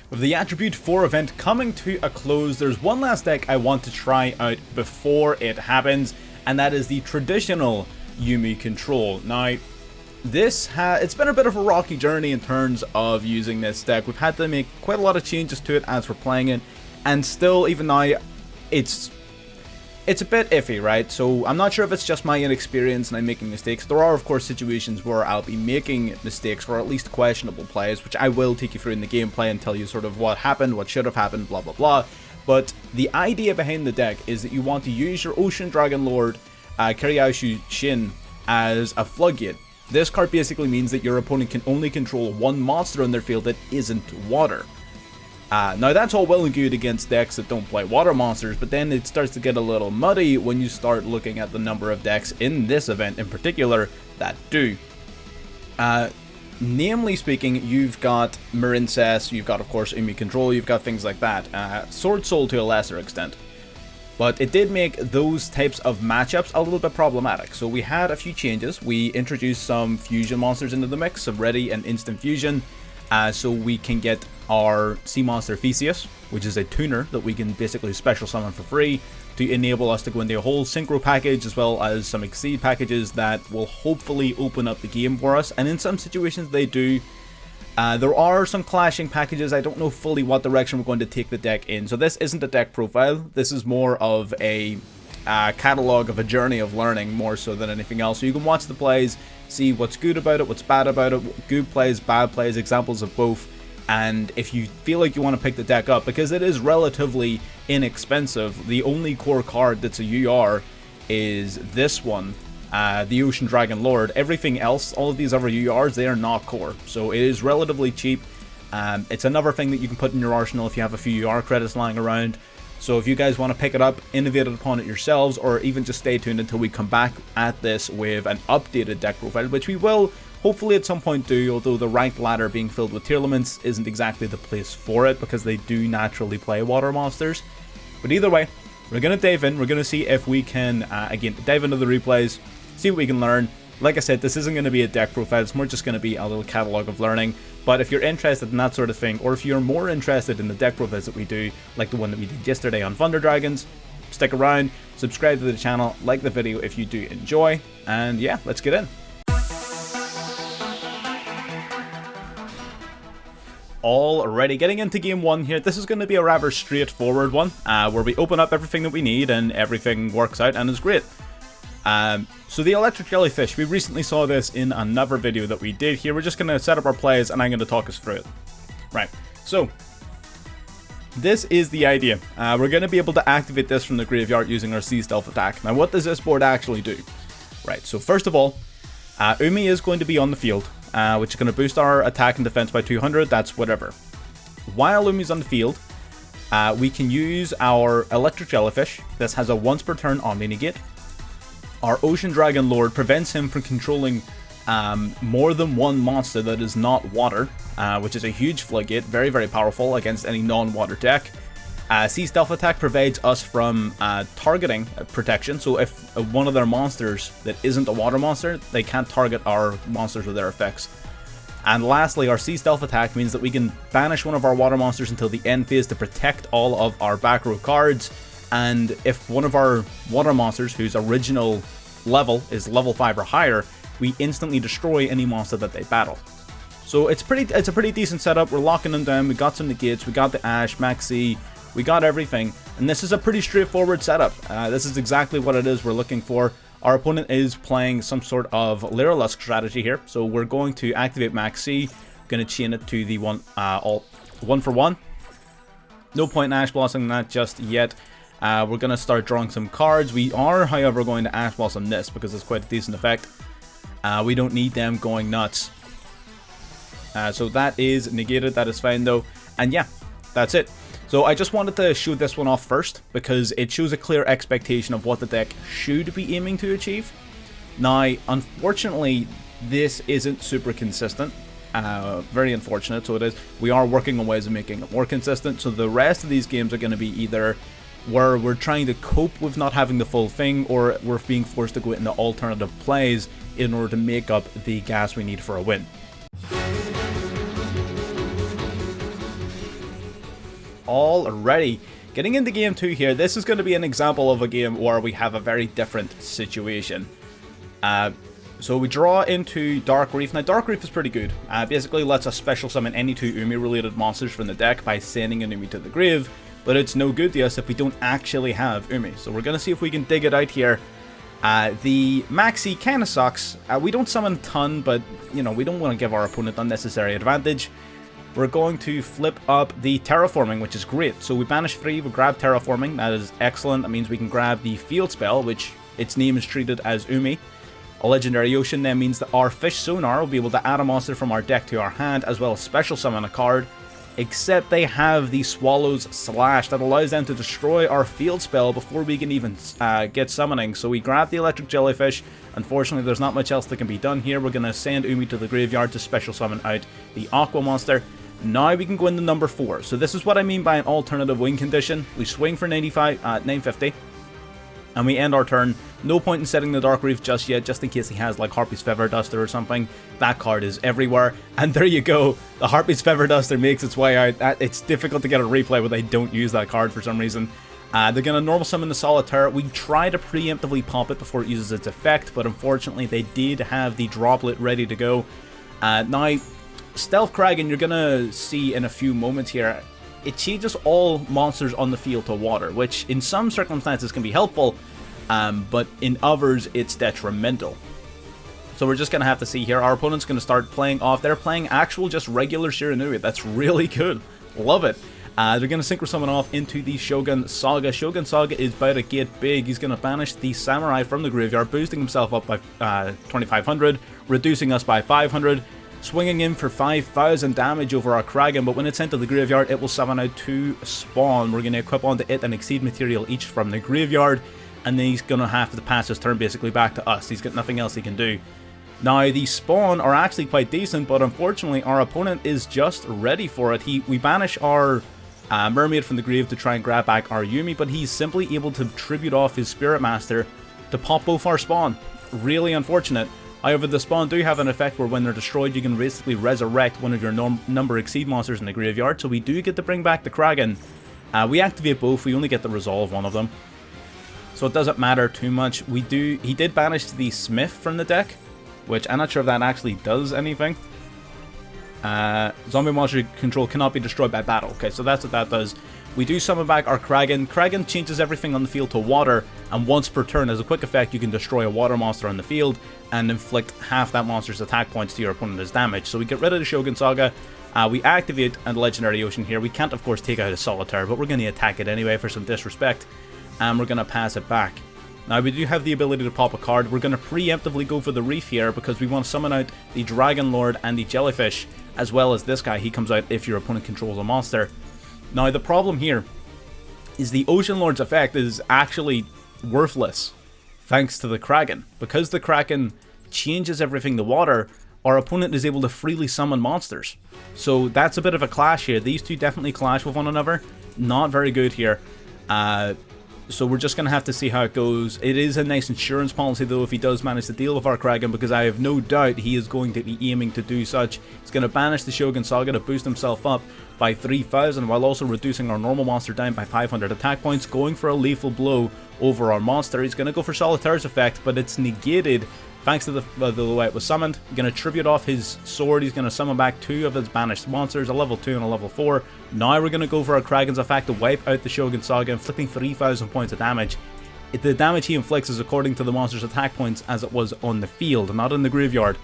With the Attribute 4 event coming to a close, there's one last deck I want to try out before it happens, and that is the traditional Yuumi Control. Now, it's been a bit of a rocky journey in terms of using this deck. We've had to make quite a lot of changes to it as we're playing it, and still, even now, it's a bit iffy, right? So I'm not sure if it's just my inexperience and I'm making mistakes. There are, of course, situations where I'll be making mistakes or at least questionable plays, which I will take you through in the gameplay and tell you sort of what happened, what should have happened, blah, blah, blah. But the idea behind the deck is that you want to use your Ocean Dragon Lord, Kiriaishu Shin, as a floodgate. This card basically means that your opponent can only control one monster on their field that isn't water. Now that's all well and good against decks that don't play water monsters, but then it starts to get a little muddy when you start looking at the number of decks in this event in particular that do. Namely speaking, you've got Marincess, you've got of course Yuumi Control, you've got things like that. Sword Soul to a lesser extent. But it did make those types of matchups a little bit problematic. So we had a few changes. We introduced some fusion monsters into the mix, some ready and instant fusion. So we can get our sea monster Theseus, which is a tuner that we can basically special summon for free to enable us to go into a whole synchro package as well as some exceed packages that will hopefully open up the game for us, and in some situations they do. There are some clashing packages. I don't know fully what direction we're going to take the deck in, so this isn't a deck profile. This is more of a catalog of a journey of learning more so than anything else, so you can watch the plays, see what's good about it, what's bad about it, good plays, bad plays, examples of both. And if you feel like you want to pick the deck up, because it is relatively inexpensive, the only core card that's a UR is this one, the Ocean Dragon Lord. Everything else, all of these other URs, they are not core, so it is relatively cheap. It's another thing that you can put in your arsenal if you have a few UR credits lying around. So if you guys want to pick it up, innovate upon it yourselves, or even just stay tuned until we come back at this with an updated deck profile, which we will hopefully at some point do, although the ranked ladder being filled with tier elements isn't exactly the place for it because they do naturally play water monsters. But either way, we're going to dive in, we're going to see if we can, again, dive into the replays, see what we can learn. Like I said, this isn't going to be a deck profile, it's more just going to be a little catalog of learning. But if you're interested in that sort of thing, or if you're more interested in the deck profiles that we do, like the one that we did yesterday on Thunder Dragons, stick around, subscribe to the channel, like the video if you do enjoy, and yeah, let's get in. Alrighty, getting into game one here. This is going to be a rather straightforward one, where we open up everything that we need and everything works out and is great. So the electric jellyfish, we recently saw this in another video that we did here. We're just going to set up our plays and I'm going to talk us through it. Right, so this is the idea. We're going to be able to activate this from the graveyard using our Sea Stealth attack. Now what does this board actually do? Right, so first of all, Umi is going to be on the field, which is going to boost our attack and defense by 200, that's whatever. While Umi's on the field, we can use our electric jellyfish. This has a once per turn Omni Negate. Our Ocean Dragon Lord prevents him from controlling more than one monster that is not water, which is a huge floodgate, very, very powerful against any non-water deck. Sea Stealth attack provides us from targeting protection, so if one of their monsters that isn't a water monster, they can't target our monsters with their effects. And lastly, our Sea Stealth attack means that we can banish one of our water monsters until the end phase to protect all of our back row cards. And if one of our water monsters whose original level is level 5 or higher, we instantly destroy any monster that they battle. So it's a pretty decent setup. We're locking them down. We got some negates, we got the Ash, Maxi, we got everything, and this is a pretty straightforward setup. This is exactly what it is we're looking for. Our opponent is playing some sort of Lyrilusk strategy here, so we're going to activate Maxi, going to chain it to the one for one. No point in Ash Blossoming that just yet. We're going to start drawing some cards. We are, however, going to Ash Blossom this because it's quite a decent effect. We don't need them going nuts. So that is negated, that is fine though. And yeah, that's it. So I just wanted to show this one off first because it shows a clear expectation of what the deck should be aiming to achieve. Now, unfortunately, this isn't super consistent. Very unfortunate, so it is. We are working on ways of making it more consistent, so the rest of these games are going to be either where we're trying to cope with not having the full thing, or we're being forced to go into alternative plays in order to make up the gas we need for a win. Alrighty, getting into game 2 here, this is going to be an example of a game where we have a very different situation. So we draw into Dark Reef. Now Dark Reef is pretty good. Basically lets us special summon any 2 Umi related monsters from the deck by sending an Umi to the grave, but it's no good to us if we don't actually have Umi. So we're going to see if we can dig it out here. The Maxi kind of sucks. We don't summon a ton, but you know, we don't want to give our opponent unnecessary advantage. We're going to flip up the Terraforming, which is great. So we banish 3, we grab Terraforming, that is excellent. That means we can grab the Field Spell, which its name is treated as Umi. A Legendary Ocean then means that our Fish Sonar will be able to add a monster from our deck to our hand, as well as special summon a card. Except they have the Swallow's Slash that allows them to destroy our Field Spell before we can even get summoning. So we grab the Electric Jellyfish. Unfortunately, there's not much else that can be done here. We're going to send Umi to the graveyard to special summon out the Aqua monster. Now we can go into number 4. So this is what I mean by an alternative win condition. We swing for 950. And we end our turn. No point in setting the Dark Reef just yet, just in case he has like Harpy's Feather Duster or something. That card is everywhere. And there you go. The Harpy's Feather Duster makes its way out. It's difficult to get a replay when they don't use that card for some reason. They're going to normal summon the Solitaire. We try to preemptively pop it before it uses its effect, but unfortunately they did have the Droplet ready to go. Now, Stealth Kraken, you're going to see in a few moments here, it changes all monsters on the field to water, which in some circumstances can be helpful, but in others it's detrimental. So we're just going to have to see here. Our opponent's going to start playing off. They're playing actual just regular Shiranui. That's really good. Love it. They're going to Synchro Summon off into the Shogun Saga. Shogun Saga is about to get big. He's going to banish the Samurai from the graveyard, boosting himself up by 2500, reducing us by 500. Swinging in for 5,000 damage over our Kraken, but when it's sent to the graveyard, it will summon out 2 Spawn. We're going to equip onto it an Exceed material each from the graveyard, and then he's going to have to pass his turn basically back to us. He's got nothing else he can do. Now, the Spawn are actually quite decent, but unfortunately, our opponent is just ready for it. We banish our Mermaid from the grave to try and grab back our Yumi, but he's simply able to tribute off his Spirit Master to pop both our Spawn. Really unfortunate. However, the Spawn do have an effect where when they're destroyed, you can basically resurrect one of your number Exceed monsters in the graveyard, so we do get to bring back the Kraken. We activate both, we only get to resolve one of them, so it doesn't matter too much. He did banish the Smith from the deck, which I'm not sure if that actually does anything. Zombie monster control cannot be destroyed by battle. Okay, so that's what that does. We do summon back our Kraken. Kraken changes everything on the field to water, and once per turn, as a quick effect, you can destroy a water monster on the field and inflict half that monster's attack points to your opponent as damage. So we get rid of the Shogun Saga. We activate a Legendary Ocean here. We can't, of course, take out a Solitaire, but we're going to attack it anyway for some disrespect, and we're going to pass it back. Now, we do have the ability to pop a card. We're going to preemptively go for the Reef here because we want to summon out the Dragon Lord and the Jellyfish, as well as this guy. He comes out if your opponent controls a monster. Now, the problem here is the Ocean Lord's effect is actually worthless thanks to the Kraken. Because the Kraken changes everything to water, our opponent is able to freely summon monsters. So that's a bit of a clash here. These two definitely clash with one another. Not very good here. So we're just going to have to see how it goes. It is a nice insurance policy, though, if he does manage to deal with our Kraken, because I have no doubt he is going to be aiming to do such. He's going to banish the Shogun Saga to boost himself up by 3,000, while also reducing our normal monster down by 500 attack points, going for a lethal blow over our monster. He's going to go for Solitaire's effect, but it's negated thanks to the way it was summoned. He's going to tribute off his sword. He's going to summon back 2 of his banished monsters, a level 2 and a level 4. Now we're going to go for a Kraken's effect to wipe out the Shogun Saga, inflicting 3,000 points of damage. The damage he inflicts is according to the monster's attack points as it was on the field, not in the graveyard.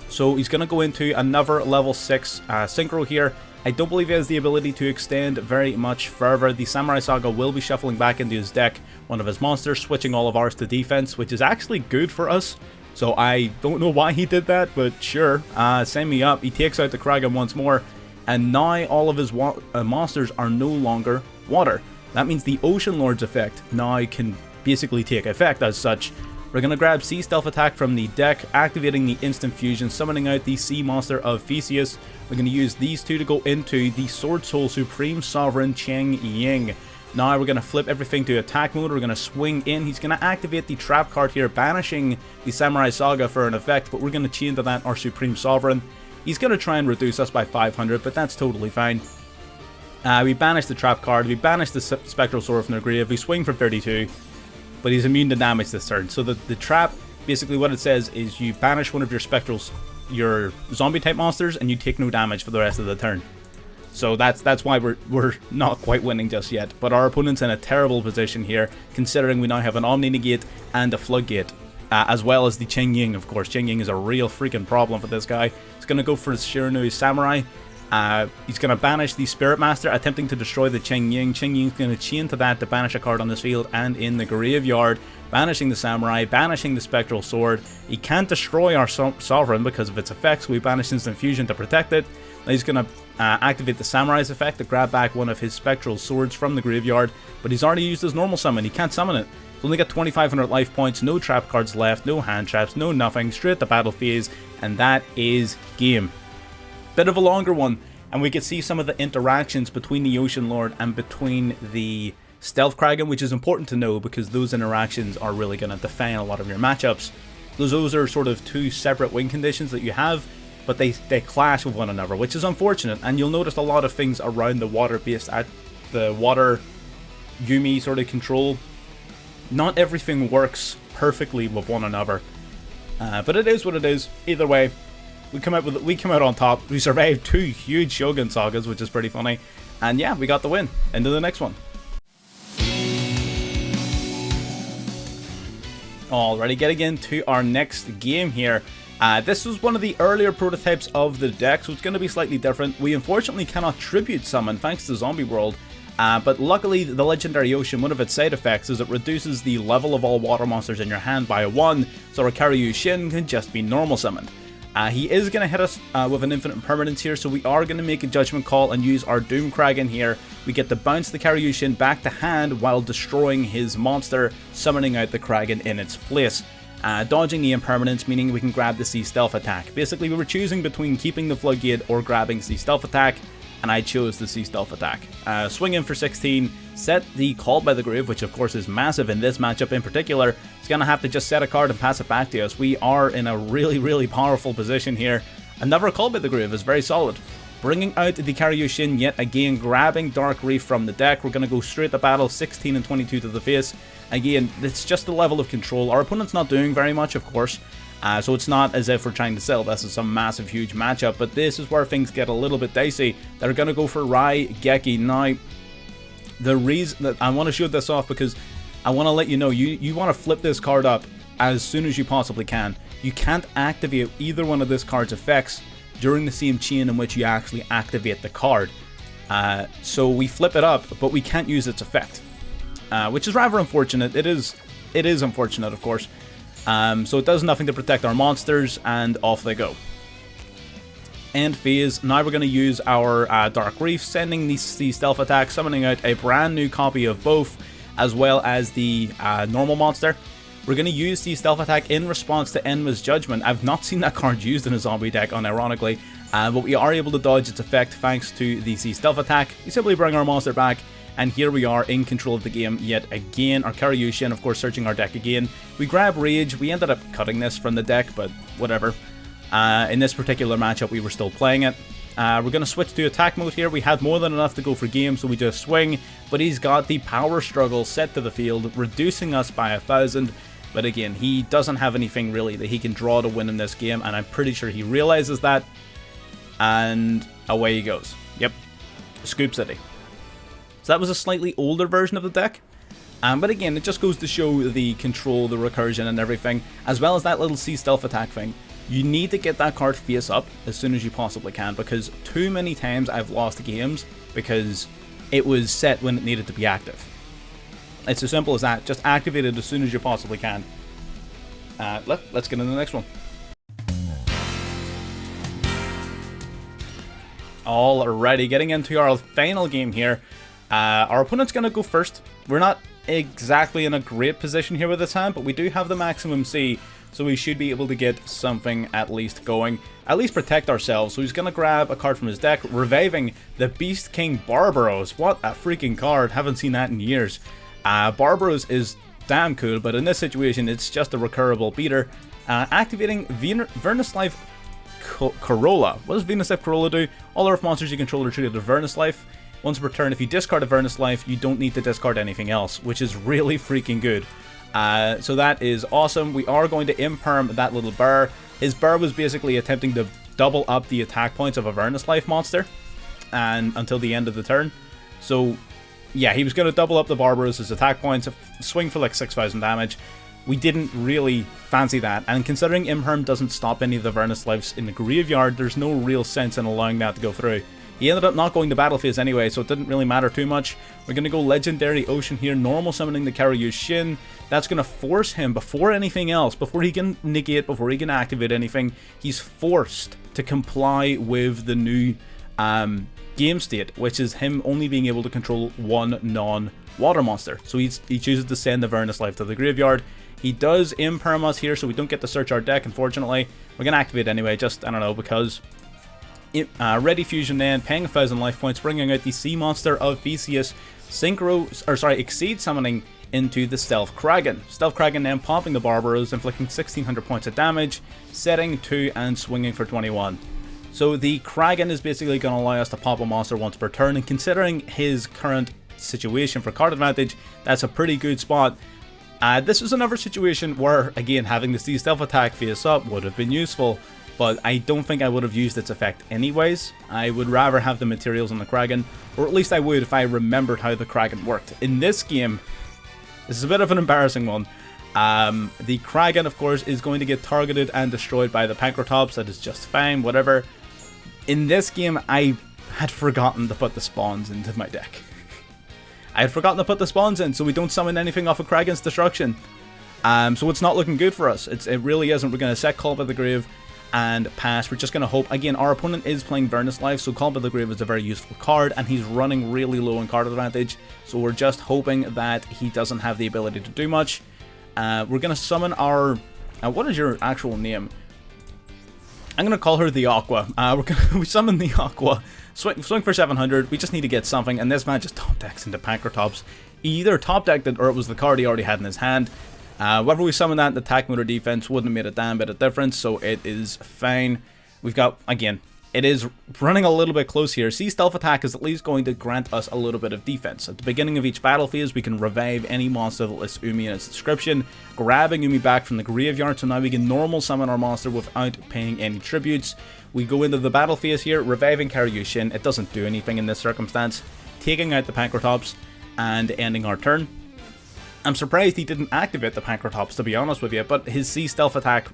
So he's going to go into another level 6 Synchro here. I don't believe he has the ability to extend very much further. The Samurai Saga will be shuffling back into his deck one of his monsters, switching all of ours to defense, which is actually good for us. So I don't know why he did that, but sure, send me up. He takes out the Kraken once more, and now all of his monsters are no longer water. That means the Ocean Lord's effect now can basically take effect as such. We're going to grab Sea Stealth Attack from the deck, activating the Instant Fusion, summoning out the Sea Monster of Theseus. We're going to use these two to go into the Sword Soul Supreme Sovereign Cheng Ying. Now we're going to flip everything to attack mode. We're going to swing in. He's going to activate the trap card here, banishing the Samurai Saga for an effect, but we're going to chain to that our Supreme Sovereign. He's going to try and reduce us by 500, but that's totally fine. We banish the trap card, we banish the Spectral Sword from their grave, we swing for 32, but he's immune to damage this turn. So the trap, basically what it says is you banish one of your zombie type monsters and you take no damage for the rest of the turn. So that's why we're not quite winning just yet. But our opponent's in a terrible position here, considering we now have an Omni Negate and a Floodgate, as well as the Ching Ying, of course. Ching Ying is a real freaking problem for this guy. He's going to go for his Shiranui Samurai. He's going to banish the Spirit Master, attempting to destroy the Ching Ying. Ching Ying's going to chain to that to banish a card on this field and in the graveyard, banishing the Samurai, banishing the Spectral Sword. He can't destroy our Sovereign because of its effects, so we banish Instant Fusion to protect it. Now he's going to activate the Samurai's effect to grab back one of his Spectral Swords from the graveyard, but he's already used his normal summon. He can't summon it. He's only got 2,500 life points, no trap cards left, no hand traps, no nothing, straight to battle phase, and that is game. Bit of a longer one, and we can see some of the interactions between the Ocean Lord and between the Stealth Kraken, which is important to know because those interactions are really going to define a lot of your matchups. Those are sort of two separate win conditions that you have, but they clash with one another, which is unfortunate. And you'll notice a lot of things around the water-based, the water Yumi sort of control. Not everything works perfectly with one another, but it is what it is. Either way, we come out on top. We survived 2 huge Shogun Sagas, which is pretty funny. And yeah, we got the win. Into the next one. Alrighty, getting into our next game here. This was one of the earlier prototypes of the deck, so it's going to be slightly different. We unfortunately cannot tribute summon thanks to Zombie World, but luckily the Legendary Ocean, one of its side effects is it reduces the level of all water monsters in your hand by 1, so our Karyushin can just be normal summoned. He is going to hit us with an Infinite Impermanence here, so we are going to make a Judgment Call and use our Doom Kraken here. We get to bounce the Karyushin back to hand while destroying his monster, summoning out the Kraken in its place. Dodging the Impermanence, meaning we can grab the Sea Stealth attack. Basically, we were choosing between keeping the Floodgate or grabbing Sea Stealth attack, and I chose the Sea Stealth attack. Swing in for 16, set the Called by the Grave, which of course is massive in this matchup in particular. He's going to have to just set a card and pass it back to us. We are in a really powerful position here. Another Called by the Grave is very solid. Bringing out the Karyushin yet again, grabbing Dark Reef from the deck. We're going to go straight to battle, 16 and 22 to the face. Again, it's just the level of control. Our opponent's not doing very much, of course. So it's not as if we're trying to sell this as some massive, huge matchup. But this is where things get a little bit dicey. They're going to go for Rai Geki. Now, the reason that I want to show this off because I want to let you know, you want to flip this card up as soon as you possibly can. You can't activate either one of this card's effects during the same chain in which you actually activate the card. So we flip it up, but we can't use its effect, which is rather unfortunate. It is unfortunate, of course. So it does nothing to protect our monsters, and off they go. End phase. Now we're going to use our Dark Reef, sending the Stealth attack, summoning out a brand new copy of both, as well as the normal monster. We're going to use the Stealth attack in response to Enma's Judgment. I've not seen that card used in a zombie deck, unironically, but we are able to dodge its effect thanks to the Stealth attack. We simply bring our monster back, and here we are in control of the game yet again. Our Karyushin, of course, searching our deck again. We grab Rage. We ended up cutting this from the deck, but whatever. In this particular matchup, we were still playing it. We're going to switch to attack mode here. We had more than enough to go for game, so we just swing. But he's got the Power Struggle set to the field, reducing us by 1,000. But again, he doesn't have anything really that he can draw to win in this game, and I'm pretty sure he realizes that. And away he goes. Yep. Scoop City. So that was a slightly older version of the deck. But again, it just goes to show the control, the recursion and everything, as well as that little Sea Stealth attack thing. You need to get that card face up as soon as you possibly can, because too many times I've lost games because it was set when it needed to be active. It's as simple as that. Just activate it as soon as you possibly can. Let's get into the next one. Alrighty, getting into our final game here. Our opponent's going to go first. We're not exactly in a great position here with this hand, but we do have the maximum C, so we should be able to get something at least going. At least protect ourselves. So he's going to grab a card from his deck, reviving the Beast King Barbaros. What a freaking card. Haven't seen that in years. Barbaros is damn cool, but in this situation, it's just a recurable beater. Activating Vernus Life Corolla. What does Venus Life Corolla do? All Earth monsters you control are treated as Vernus Life. Once per turn, if you discard Avernus Life, you don't need to discard anything else, which is really freaking good. So that is awesome. We are going to imperm that little bear. His bear was basically attempting to double up the attack points of Avernus Life monster and until the end of the turn. So yeah, he was going to double up the Barbaros' attack points, swing for like 6,000 damage. We didn't really fancy that, and considering Imperm doesn't stop any of the Avernus Lives in the graveyard, there's no real sense in allowing that to go through. He ended up not going to battle phase anyway, so it didn't really matter too much. We're going to go Legendary Ocean here, normal summoning the Karyu Shin. That's going to force him, before anything else, before he can negate, before he can activate anything, he's forced to comply with the new game state, which is him only being able to control one non-water monster. So he chooses to send the Avernus Life to the graveyard. He does imperm us here, so we don't get to search our deck, unfortunately. We're going to activate anyway, just, I don't know, because... Ready Fusion then, paying 1,000 life points, bringing out the Sea Monster of Theseus, Exceed summoning into the Stealth Kraken. Stealth Kraken then popping the Barbaros, inflicting 1,600 points of damage, setting 2 and swinging for 21. So the Kraken is basically going to allow us to pop a monster once per turn, and considering his current situation for card advantage, that's a pretty good spot. This was another situation where, again, having the Sea Stealth attack face up would have been useful, but I don't think I would have used its effect anyways. I would rather have the materials on the Kraken, or at least I would if I remembered how the Kraken worked. In this game, this is a bit of an embarrassing one. The Kraken, of course, is going to get targeted and destroyed by the Pancratops. That is just fine, whatever. In this game, I had forgotten to put the spawns into my deck. I had forgotten to put the spawns in, so we don't summon anything off of Kraken's destruction. So it's not looking good for us. It really isn't. We're going to set Call by the Grave and pass. We're just going to hope. Again, our opponent is playing Avernus Life, so Call by the Grave is a very useful card, and he's running really low in card advantage, so we're just hoping that he doesn't have the ability to do much. We're going to summon our... what is your actual name? I'm going to call her the Aqua. We summon the Aqua, swing for 700, we just need to get something, and this man just top decks into Pancratops. He either top decked it, or it was the card he already had in his hand. Whether we summon that in attack mode or defense wouldn't have made a damn bit of difference, so it is fine. We've got, again, it is running a little bit close here. Sea Stealth attack is at least going to grant us a little bit of defense. At the beginning of each battle phase, we can revive any monster that lists Umi in its description, grabbing Umi back from the graveyard, so now we can normal summon our monster without paying any tributes. We go into the battle phase here, reviving Karyushin. It doesn't do anything in this circumstance, taking out the Pancratops and ending our turn. I'm surprised he didn't activate the Pancratops, to be honest with you, but his Sea Stealth attack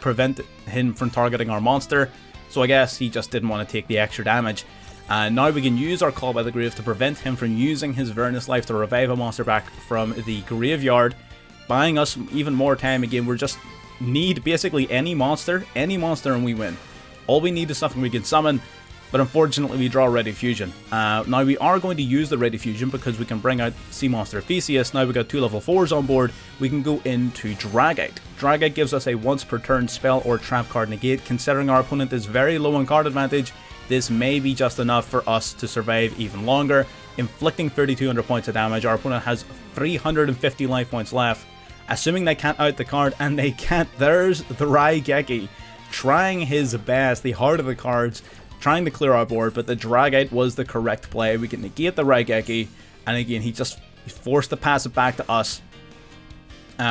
prevented him from targeting our monster, so I guess he just didn't want to take the extra damage. Now we can use our Call by the Grave to prevent him from using his Avernus Life to revive a monster back from the graveyard, buying us even more time. Again, we just need basically any monster, and we win. All we need is something we can summon, but unfortunately we draw Ready Fusion. Now we are going to use the Ready Fusion because we can bring out Sea Monster Theseus. Now we've got 2 level 4s on board. We can go into Dragite. Dragite gives us a once per turn spell or trap card negate. Considering our opponent is very low on card advantage, this may be just enough for us to survive even longer. Inflicting 3,200 points of damage, our opponent has 350 life points left. Assuming they can't out the card, and they can't, there's the Raigeki trying his best, the heart of the cards, trying to clear our board, but the Dragite was the correct play. We can negate the Raigeki, and again, he's forced to pass it back to us.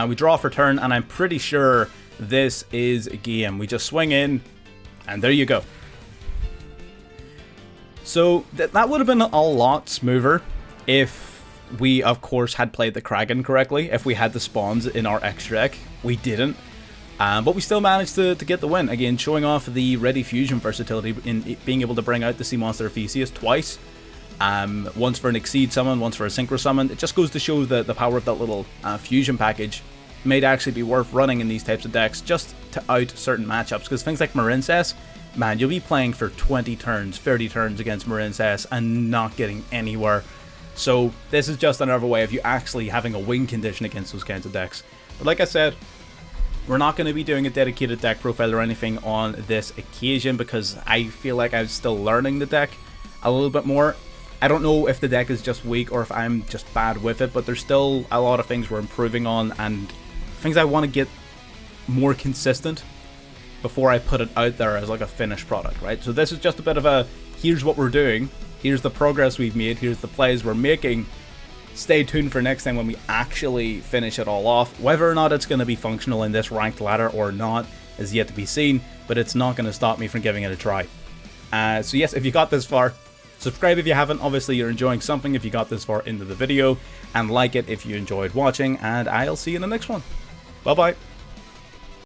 We draw for turn, and I'm pretty sure this is a game. We just swing in, and there you go. So that would have been a lot smoother if we, of course, had played the Kraken correctly, if we had the spawns in our extra deck. We didn't. But we still managed to get the win. Again, showing off the Ready Fusion versatility in being able to bring out the Sea Monster Theseus twice. Once for an Exceed summon, once for a Synchro summon. It just goes to show the power of that little fusion package may actually be worth running in these types of decks just to out certain matchups. Because things like Marincess, man, you'll be playing for 20 turns, 30 turns against Marincess and not getting anywhere. So this is just another way of you actually having a win condition against those kinds of decks. But like I said, we're not going to be doing a dedicated deck profile or anything on this occasion because I feel like I'm still learning the deck a little bit more. I don't know if the deck is just weak or if I'm just bad with it, but there's still a lot of things we're improving on and things I want to get more consistent before I put it out there as like a finished product, right? So this is just a bit of a, here's what we're doing, Here's the progress we've made. Here's the plays we're making. Stay tuned for next time when we actually finish it all off. Whether or not it's going to be functional in this ranked ladder or not is yet to be seen, but it's not going to stop me from giving it a try. So yes, if you got this far, subscribe if you haven't. Obviously you're enjoying something if you got this far into the video, and like it if you enjoyed watching, and I'll see you in the next one. Bye bye.